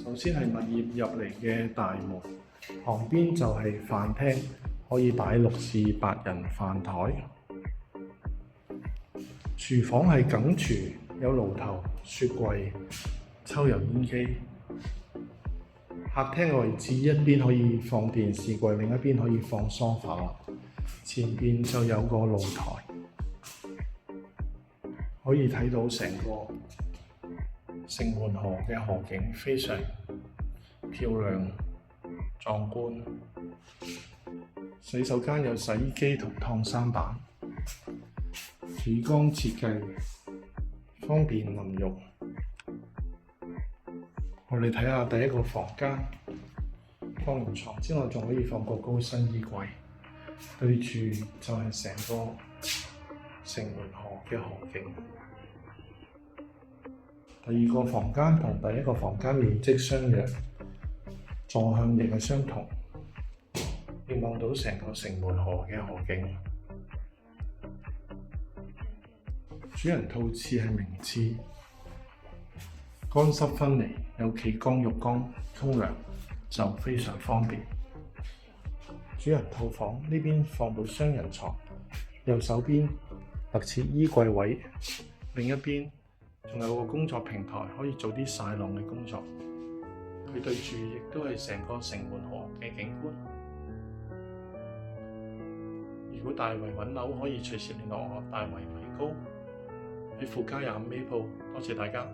首先係物業入嚟嘅大門，旁邊就係飯廳，可以擺6至8人飯台。廚房係梗廚，有爐頭、雪櫃、抽油煙機。客廳嘅位置一邊可以放電視櫃，另一邊可以放梳化。前邊就有個露台，可以睇到成個城門河嘅河景，非常漂亮壯觀。洗手間有洗衣機同燙衫板，主缸設計方便淋浴。我哋睇下第一個房間，放完床之外，仲可以放個高身衣櫃，對住就係成個城門河嘅河景。第二個房間同第一個房間面積相若，坐向亦係相同，可以望到成個城門河嘅河景。主人套廁係明廁，乾濕分離，有企缸浴缸沖涼就非常方便。主人套房呢邊放到雙人床，右手邊特設衣櫃位，另一邊仲有個工作平台，可以做啲曬浪嘅工作。佢對住亦都係成個城門河嘅景觀。如果大圍揾樓，可以隨時聯絡我，大圍米高喺富家25A鋪。多謝大家。